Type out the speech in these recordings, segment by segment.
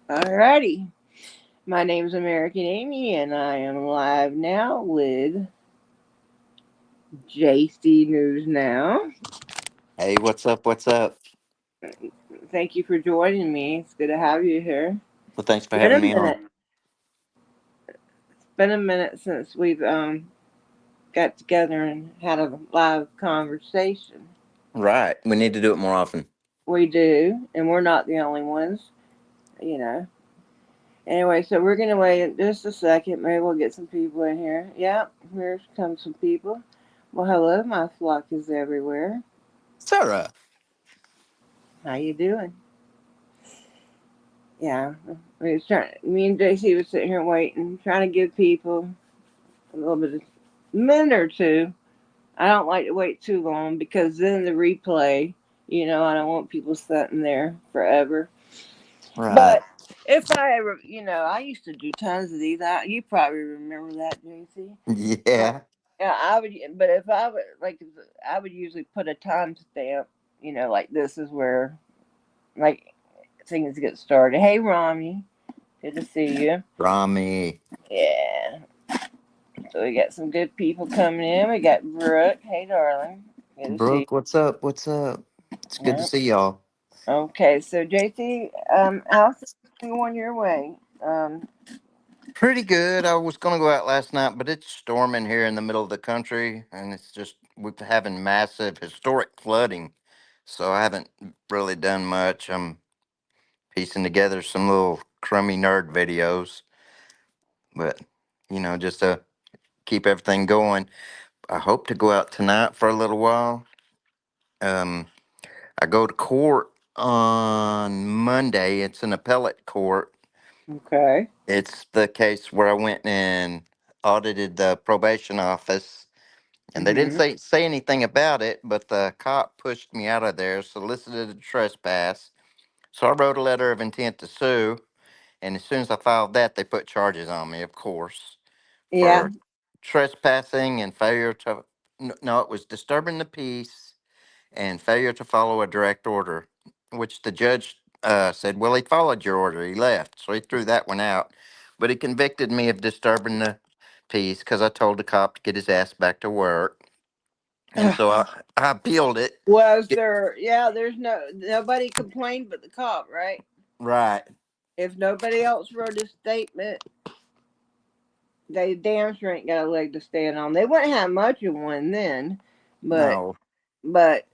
Alrighty. My name's American Amy, and I am live now with JC News Now. Hey, what's up? What's up? Thank you for joining me. It's good to have you here. Well, thanks for It's been having a me on. minute. It's been a minute since we've got together and had a live conversation. Right. We need to do it more often. We do, and we're not the only ones. You know. Anyway, so we're gonna wait just a second. Maybe we'll get some people in here. Yep, here comes some people. Well, hello, my flock is everywhere. Sarah. How you doing? Yeah, we was trying. Me and JC was sitting here waiting, trying to give people a little bit of minute or two. I don't like to wait too long because then the replay. I don't want people sitting there forever. Right. But if I ever, I used to do tons of these. You probably remember that, JC. Uh, Yeah. yeah, I would. But if I would I would usually put a timestamp. Like this is where like things get started. Hey, Rami, good to see you. Rami. Yeah. So we got some good people coming in. We got Brooke. Hey, darling. Good to see Brooke, what's up? What's up? It's you. good to Yeah. see y'all. Okay, so JC, how's things going your way? Pretty good. I was going to go out last night, but it's storming here in the middle of the country, and it's just, we're having massive historic flooding. So I haven't really done much. I'm piecing together some little crummy nerd videos, but, just to keep everything going. I hope to go out tonight for a little while. Um, I go to court on Monday. It's an appellate court. Okay. It's the case where I went and audited the probation office, and they didn't Mm-hmm. say anything about it, but the cop pushed me out of there, solicited a trespass. So I wrote a letter of intent to sue, and as soon as I filed that, they put charges on me, of course, Yeah. for trespassing and failure to. No, it was disturbing the peace and failure to follow a direct order, which the judge said, well, he followed your order. He left. So he threw that one out. But he convicted me of disturbing the peace because I told the cop to get his ass back to work. And so I appealed it. Was Get- there? Yeah, there's nobody complained but the cop, right? right. If nobody else wrote a statement, they damn sure ain't got a leg to stand on. They wouldn't have much of one then, but No. but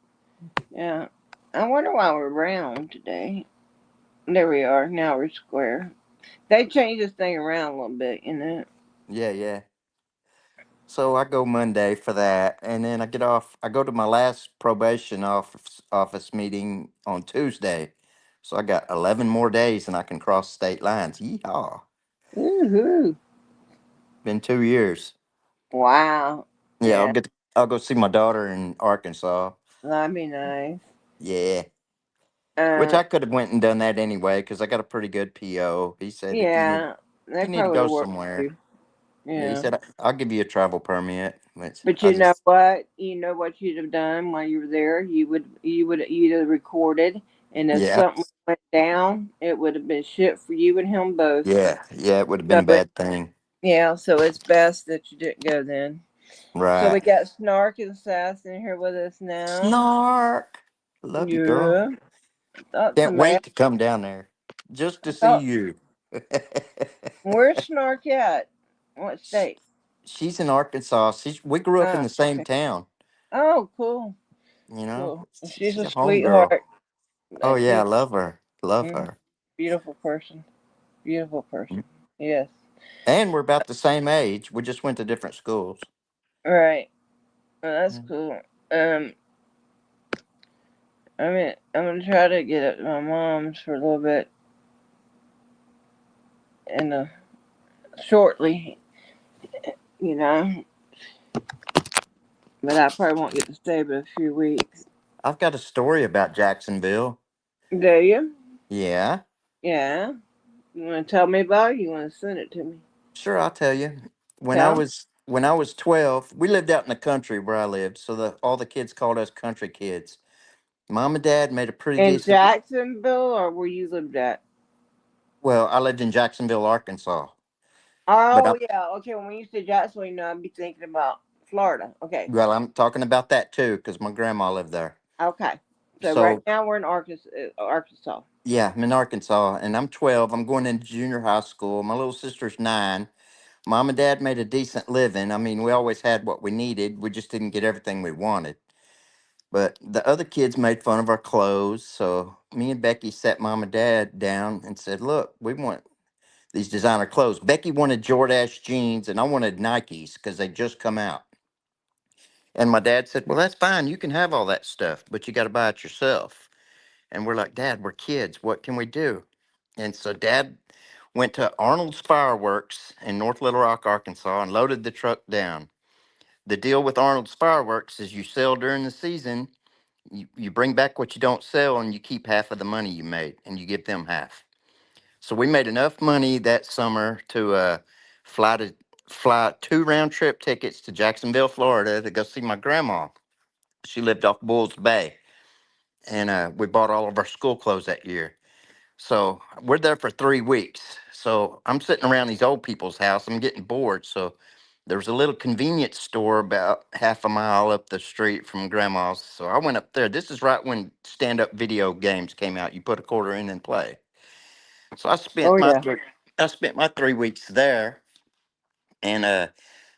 yeah. I wonder why we're round today. There we are. Now we're square. They changed this thing around a little bit. Yeah, yeah. So I go Monday for that. And then I get off. I go to my last probation office meeting on Tuesday. So I got 11 more days and I can cross state lines. Yeehaw. Woohoo! Been 2 years. Wow. Yeah, Yeah, I'll go see my daughter in Arkansas. that'd be nice. Yeah, which Uh, I could have went and done that anyway because I got a pretty good PO. He said yeah, if they you need to probably go work somewhere, too. yeah, he Yeah. said I'll give you a travel permit. Which But I you know just what? You know what you'd have done while you were there? You'd have recorded, and if yeah, something went down, it would have been shit for you and him both. yeah, it would have been So a bad thing. it's best that you didn't go then. So we Right. got Snark and Sass in here with us now. Snark. Love you, girl. Yeah. Thought Can't somebody wait to come down there just to see thought you. where's Snark at? What Sh- state? She's in Arkansas. We grew up in Oh, the same okay. town. Oh, cool. You know, Cool. She's she's a a homegirl. sweetheart. Oh She's yeah, I love her. a Love her. beautiful person. Beautiful person. Yes. And we're about the same age. We just went to different schools. All right. Well, that's Mm. cool. Um, I'm gonna try to get at my mom's for a little bit and shortly, you know, but I probably won't get to stay but a few weeks. I've got a story about Jacksonville. Do you? Yeah, Yeah. You want to tell me about it? You want to send it to me? sure. I'll tell you. Tell. When I was 12, we lived out in the country where I lived, so all the kids called us country kids. Mom and Dad made a pretty In decent. Jacksonville, or where you lived at? Well, I lived in Jacksonville, Arkansas, but Oh yeah, okay. When you say Jacksonville, I'd be thinking about Florida. Okay, I'm talking about that too because my grandma lived there. okay. So right So now we're in Arkansas. Arkansas. yeah, I'm in Arkansas, and I'm 12. I'm going into junior high school. My little sister's 9. Mom and Dad made a decent living. I mean, we always had what we needed. We just didn't get everything we wanted. But the other kids made fun of our clothes. So me and Becky sat Mom and Dad down and said, "Look, we want these designer clothes." Becky wanted Jordache jeans, and I wanted Nikes because they just come out. And my dad said, "Well, that's fine. You can have all that stuff, but you got to buy it yourself." And we're like, "Dad, we're kids. What can we do?" And so Dad went to Arnold's Fireworks in North Little Rock, Arkansas, and loaded the truck down. The deal with Arnold's Fireworks is you sell during the season, you bring back what you don't sell, and you keep half of the money you made, and you give them half. So we made enough money that summer to fly to fly 2 round trip tickets to Jacksonville, Florida, to go see my grandma. She lived off Bulls Bay, and we bought all of our school clothes that year. So we're there for 3 weeks. So I'm sitting around these old people's house. I'm getting bored. So there was a little convenience store about half a mile up the street from Grandma's. So I went up there. This is right when stand-up video games came out. You put a quarter in and play. So Oh yeah. I spent my 3 weeks there, and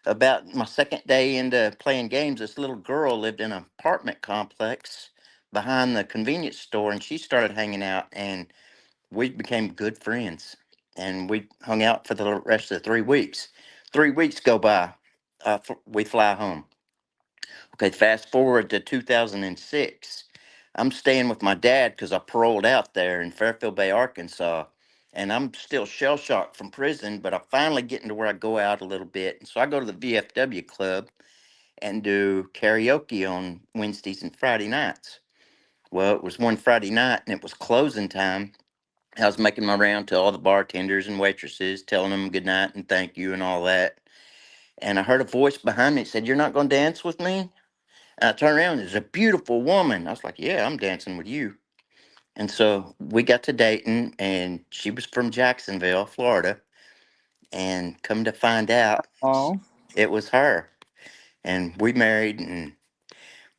about my second day into playing games, this little girl lived in an apartment complex behind the convenience store, and she started hanging out, and we became good friends, and we hung out for the rest of the 3 weeks. 3 weeks go by, we fly home. Okay, fast forward to 2006. I'm staying with my dad because I paroled out there in Fairfield Bay, Arkansas, and I'm still shell shocked from prison, but I'm finally getting to where I go out a little bit. And so I go to the VFW club and do karaoke on Wednesdays and Friday nights. Well, it was one Friday night and it was closing time. I was making my round to all the bartenders and waitresses, telling them good night and thank you and all that. And I heard a voice behind me that said, "You're not going to dance with me?" And I turned around, there's a beautiful woman. I was like, "Yeah, I'm dancing with you." And so we got to dating, and she was from Jacksonville, Florida. And come to find out, Oh. it was her. And we married, and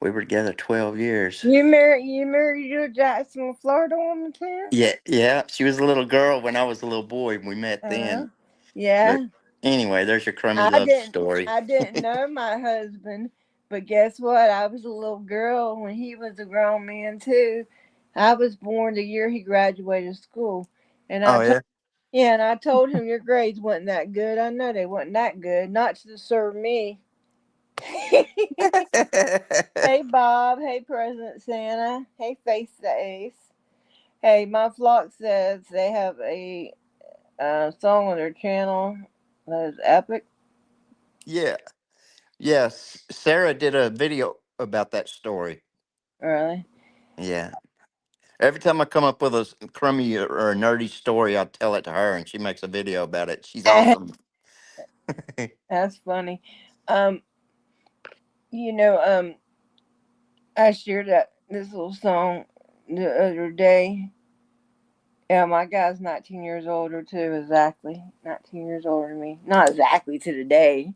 we were together 12 years. You married your Jacksonville, Florida woman too? Yeah, yeah. She was a little girl when I was a little boy. We met Uh, then. But yeah. anyway, there's your crummy I love didn't story. I didn't know my husband, but guess what? I was a little girl when he was a grown man too. I was born the year he graduated school. And I Oh, told yeah. yeah, and I told him your grades wasn't that good. I know they wasn't that good, not to serve me. Hey Bob, hey President Santa, hey Face the Ace. Hey, my flock says they have a song on their channel that is epic. Yeah. Yes. Sarah did a video about that story. Really? Yeah. Every time I come up with a crummy or a nerdy story, I tell it to her and she makes a video about it. She's awesome. That's funny. Um, you know, I shared this little song the other day. Yeah, my guy's 19 years older too, exactly. 19 years older than me. Not exactly to the day.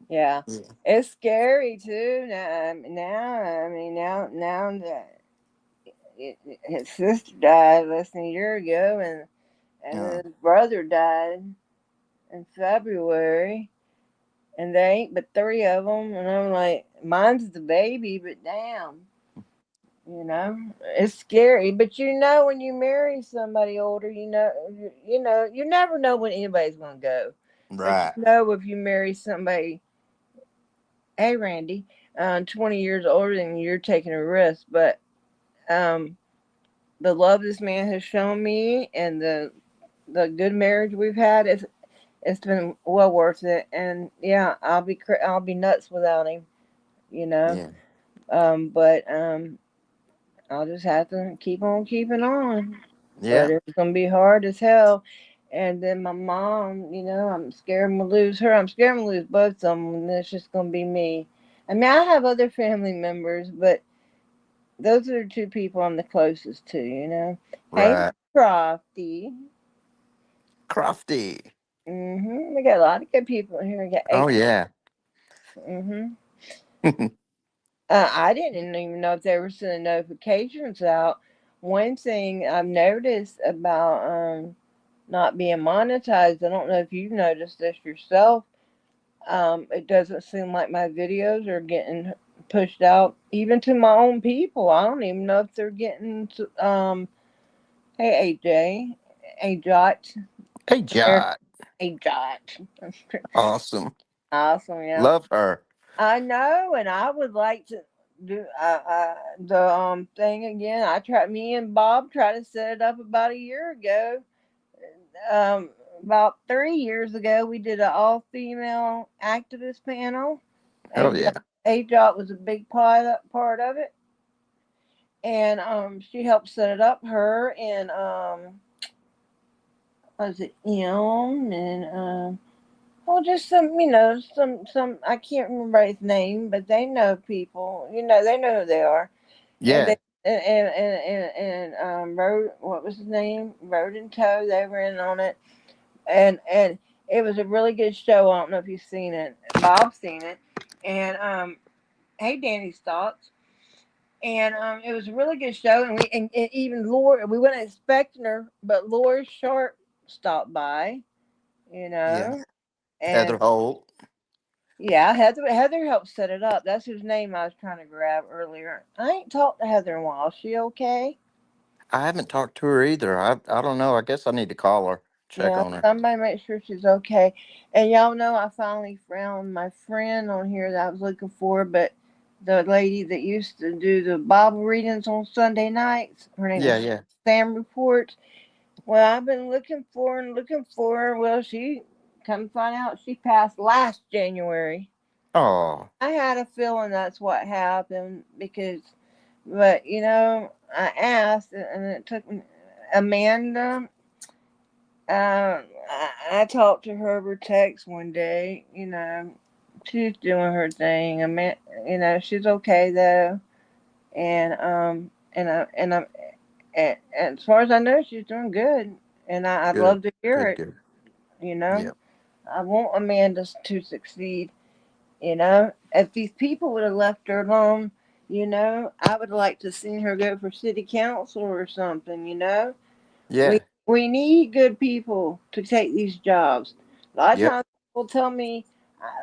Yeah. Yeah. It's scary too. Now that his sister died less than a year ago, and Uh, his brother died in February, and there ain't but three of them, and I'm like, mine's the baby, but damn, it's scary. But when you marry somebody older, you never know when anybody's gonna go. But right. if you marry somebody, hey Randy, 20 years older than you, you're taking a risk. But um, the love this man has shown me, and the good marriage we've had, it's been well worth it. And yeah, I'll be nuts without him, you know. Yeah. But I'll just have to keep on keeping on. But Yeah. it's gonna be hard as hell. And then my mom, I'm scared I'm gonna lose her. I'm scared I'm gonna lose both of them, and it's just gonna be me. I mean, I have other family members, but those are the two people I'm the closest to. Hey, Right. Crofty. Crofty. We got a lot of good people in here. We got Oh eight. yeah. Mm-hmm. I didn't even know if they were sending notifications out. One thing I've noticed about not being monetized, I don't know if you've noticed this yourself. It doesn't seem like my videos are getting pushed out even to my own people. I don't even know if they're getting to, hey AJ, a jot Hey, there, Jot. a jot. Awesome. Awesome, yeah. Love her. I know, and I would like to do the thing again. I tried. Me and Bob tried to set it up about a year ago. About 3 years ago, we did an all female activist panel. Oh yeah. AJOT was a big part of it, and she helped set it up. Her and was it and well, just some, some. I can't remember his name, but they know people. They know who they are, and Yeah. they and Road. What was his name? Road and Toe. They were in on it, and it was a really good show. I don't know if you've seen it. Bob's seen it, and hey, Danny's thoughts. And it was a really good show, and even Laura. We weren't expecting her, but Laura Sharp stopped by. You Yeah. know, Heather and Holt. yeah, Heather helped set it up. That's whose name I was trying to grab earlier. I ain't talked to Heather in a while. Is she okay? I haven't talked to her either. I don't know. I guess I need to call her, check Yeah, on her. somebody make sure she's okay. And y'all know I finally found my friend on here that I was looking for, but the lady that used to do the Bible readings on Sunday nights, her name Yeah, was yeah. Sam Report. Well, I've been looking for her and looking for her. Well, she come find out she passed last January. Oh, I had a feeling that's what happened because, but I asked and it took me. Amanda, I talked to her over text one day. She's doing her thing. She's okay though, and as far as I know, she's doing good, and I'd good, love to hear good, it. good. You know, Yep. I want Amanda to succeed. If these people would have left her alone, I would like to see her go for city council or something. We Yeah. we need good people to take these jobs. A lot of Yep. times people tell me,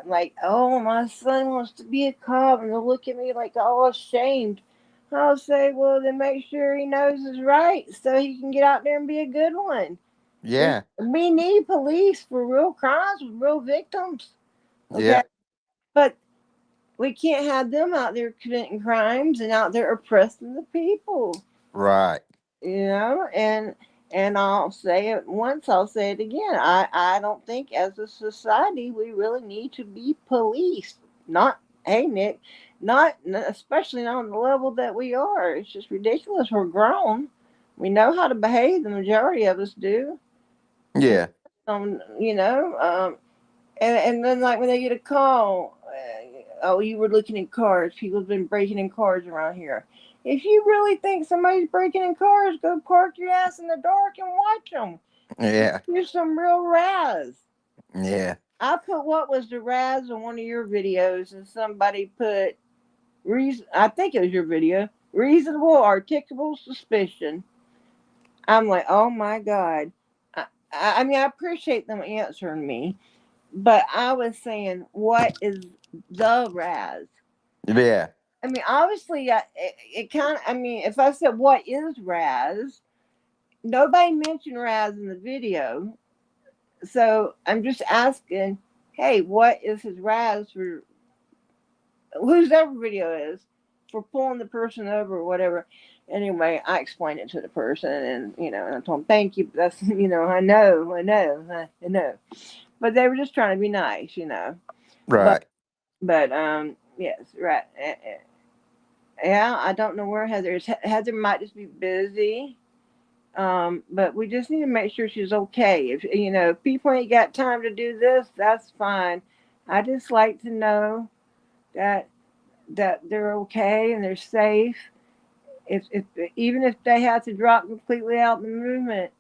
like, "Oh, my son wants to be a cop," and they'll look at me like all ashamed. I'll say, "Well, then make sure he knows his rights so he can get out there and be a good one." We Yeah. we need police for real crimes with real victims. Okay, Yeah. but we can't have them out there committing crimes and out there oppressing the people. Right. And I'll say it once, I'll say it again. I don't think as a society we really need to be policed. Not, hey Nick, not especially not on the level that we are. It's just ridiculous. We're grown. We know how to behave. The majority of us do. And Yeah. and then like when they get a call, oh, you were looking in cars. People have been breaking in cars around here. If you really think somebody's breaking in cars, go park your ass in the dark and watch them. Yeah. Here's some real Raz. Yeah. I put what was the Raz on one of your videos, and somebody put reason. I think it was your video. Reasonable, articulable suspicion. I'm like, oh my god. I mean, I appreciate them answering me, but I was saying, what is the Raz? Yeah. I mean, obviously, it kind of. I mean, if I said what is Raz, nobody mentioned Raz in the video, so I'm just asking, hey, what is his Raz for? Whose ever video is for pulling the person over or whatever. Anyway, I explained it to the person, and and I told them thank you. That's I know, but they were just trying to be nice. But Right. yes, right. Yeah, I don't know where Heather is. Heather might just be busy. But we just need to make sure she's okay. If people ain't got time to do this, that's fine. I just like to know that they're okay and they're safe. If even if they have to drop completely out the movement,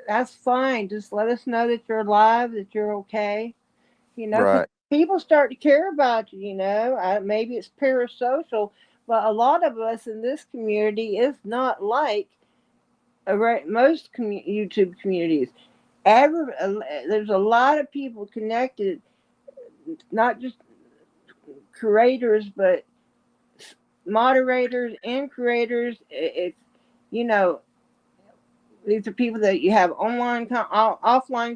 that's fine. Just let us know that you're alive, that you're okay. Because Right. people start to care about you. Maybe it's parasocial, but a lot of us in this community is not like most YouTube communities. There's a lot of people connected, not just creators, but moderators and creators. It's you know these are people that you have offline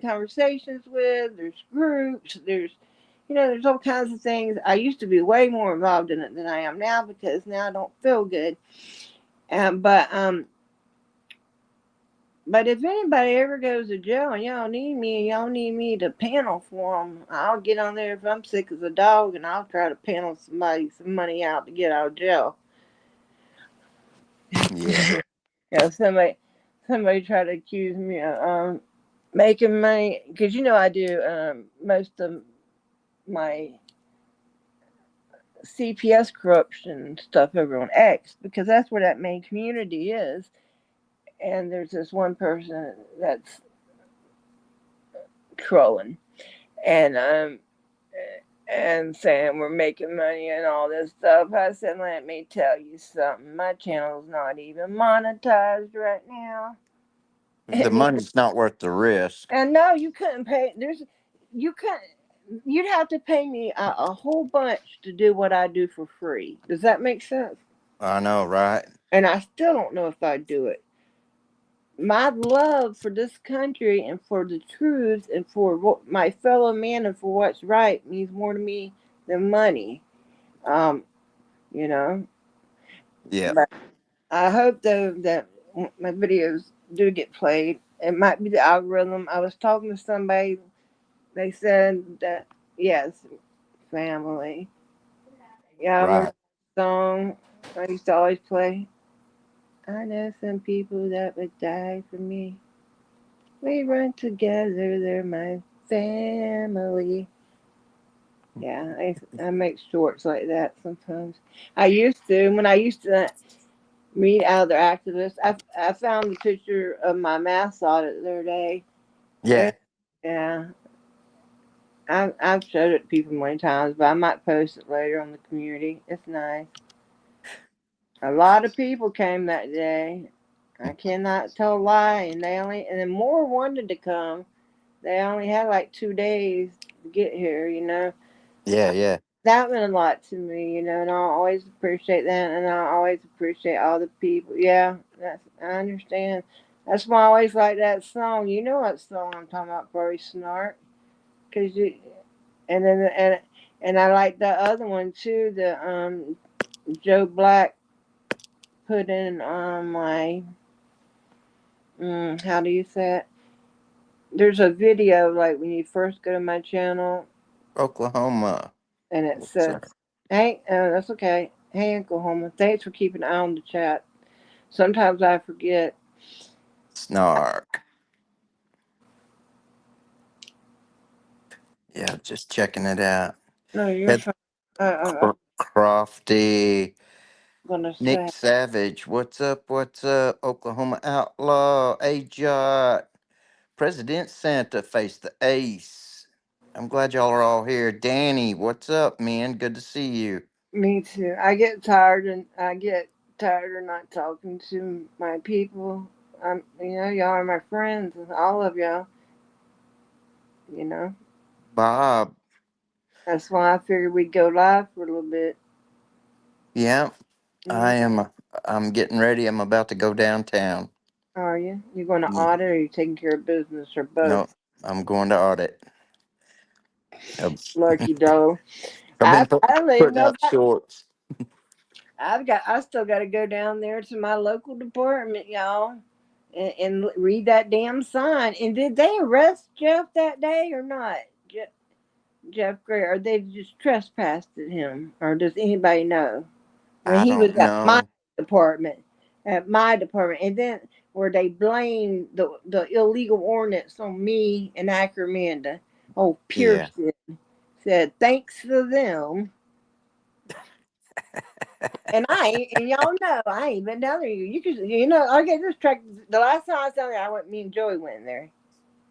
conversations with. There's groups. There's all kinds of things. I used to be way more involved in it than I am now because now I don't feel good. But if anybody ever goes to jail and y'all need me to panel for them, I'll get on there if I'm sick as a dog and I'll try to panel somebody some money out to get out of jail. Yeah. Somebody tried to accuse me of making money because I do most of my CPS corruption stuff over on X because that's where that main community is. And there's this one person that's trolling and saying we're making money and all this stuff. I said, let me tell you something. My channel's not even monetized right now. The money's not worth the risk. And no, you couldn't pay. You couldn't. You'd have to pay me a whole bunch to do what I do for free. Does that make sense? I know, right? And I still don't know if I'd do it. My love for this country and for the truth and for my fellow man and for what's right means more to me than money. Um, you know. Yeah. But I hope though that my videos do get played. It might be the algorithm. I was talking to somebody. They said that yes, family. Yeah, I remember Right. the song I used to always play. I know some people that would die for me. We run together, they're my family. Yeah, I make shorts like that sometimes. I used to, when I used to meet other activists, I found the picture of my mass audit the other day. Yeah. Yeah, I've showed it to people many times, but I might post it later on the community. It's nice. A lot of people came that day. I cannot tell a lie, and then more wanted to come. They only had like 2 days to get here. Yeah. Yeah. That meant a lot to me, and I always appreciate that, and I always appreciate all the people. Yeah, I understand. That's why I always like that song. You know what song I'm talking about, Brody Snart? Cause you, and then and I like the other one too. The Joe Black put in my how do you say it? There's a video like when you first go to my channel, Oklahoma. and it What's says, that? "Hey, that's okay. Hey, Oklahoma, thanks for keeping an eye on the chat. Sometimes I forget." Snark. Yeah, just checking it out. No, you're Heather fine. I'm Crofty. gonna Nick say Savage. What's up? What's up? Oklahoma Outlaw. AJot. President Santa face the ace. I'm glad y'all are all here. Danny, what's up, man? Good to see you. me too. I get tired of not talking to my people. Y'all are my friends, all of y'all. You know, Bob. that's why I figured we'd go live for a little bit. Yeah, I Mm, am. I'm getting ready. I'm about to go downtown. are you? You going to Yeah. audit, or are you taking care of business, or both? No, I'm going to audit. I've, Lucky dog. I've been I don't even putting know out that. shorts. I still got to go down there to my local department, y'all, and read that damn sign. And did they arrest Jeff that day or not? Jeff Gray, or they just trespassed at him, or does anybody know when I he was don't know. department, at my department, and then where they blamed the illegal ordinance on me and Ackermanda. Oh, Yeah. Pearson said thanks to them. And I ain't, and y'all know I ain't been down there. You could, you know, I get this track. The last time I was down there, I went. Me and Joey went there,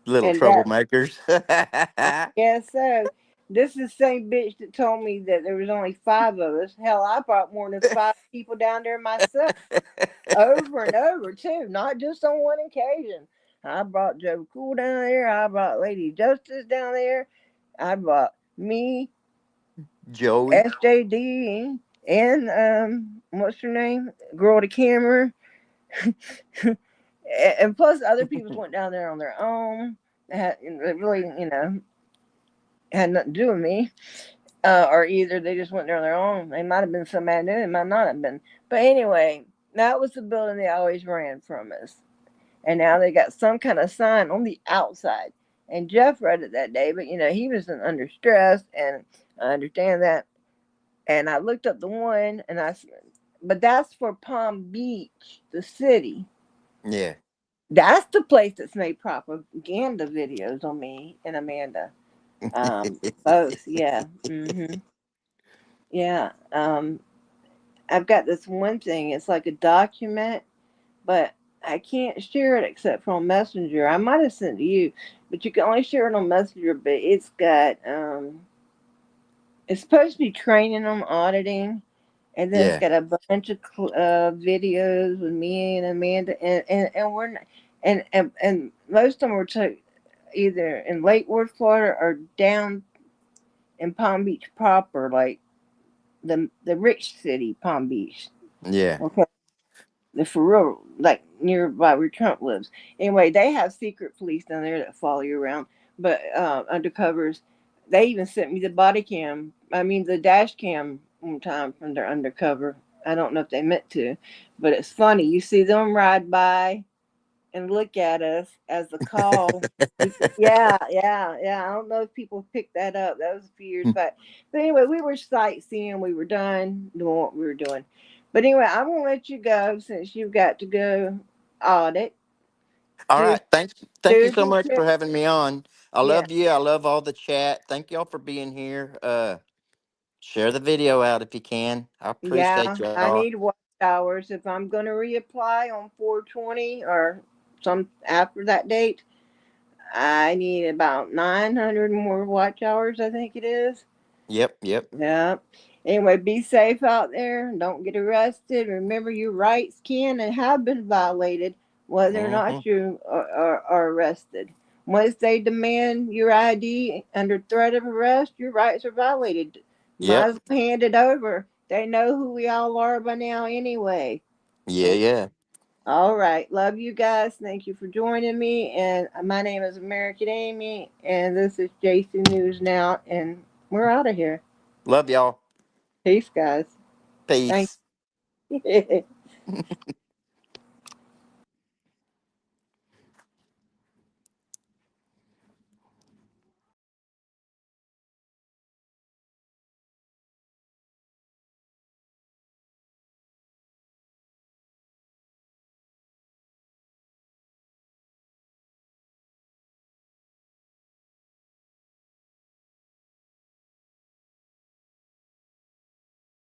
Little and that troublemakers. I guess so. This is the same bitch that told me that there was only five of us. Hell, I brought more than five people down there myself, over and over too, not just on one occasion. I brought Joe Cool down there. I brought Lady Justice down there. I brought me, Joey. SJD, and what's her name? Girl to camera. And plus other people went down there on their own. It really, you know, had nothing to do with me. Or either they just went there on their own. They might have been somebody I knew, it might not have been. But anyway, that was the building they always ran from us. And now they got some kind of sign on the outside. And Jeff read it that day, but you know, he was under stress, and I understand that. And I looked up the one, and but that's for Palm Beach, the city. Yeah. That's the place that's made propaganda videos on me and Amanda. Both, yeah. Yeah. I've got this one thing. It's like a document, but I can't share it except for on Messenger. I might have sent it to you, but you can only share it on Messenger. But it's supposed to be training on auditing, and then it's Yeah. got a bunch of videos with me and Amanda, and we're not, and most of them were either in Lake Worth, Florida, or down in Palm Beach proper, like the rich city, Palm Beach. Yeah. Okay, the for real, like nearby where Trump lives. Anyway, they have secret police down there that follow you around, but undercovers. They even sent me the body cam. I mean the dash cam one time from their undercover. I don't know if they meant to, but it's funny. You see them ride by and look at us as the call. Yeah, yeah, yeah. I don't know if people picked that up. That was a few years back. But anyway, we were sightseeing. We were done doing what we were doing. But anyway, I'm gonna let you go since you've got to go audit. All Do right. Thank you do so some much for having me on. I yeah, love you. I love all the chat. Thank y'all for being here. Share the video out if you can. I appreciate yeah. I y'all. need watch hours if I'm gonna reapply on 420 or some after that date. I need about 900 more watch hours. I think it is. Yep, yep. Yeah. Anyway, be safe out there. Don't get arrested. Remember, your rights can and have been violated, whether or Hmm. not you are arrested. Once they demand your ID under threat of arrest, your rights are violated. Might Yep. as well hand it over. They know who we all are by now anyway. Yeah, And yeah. all right. Love you guys. Thank you for joining me. And my name is American Amy. And this is JC News Now. And we're out of here. Love y'all. Peace, guys. Thank Peace. you.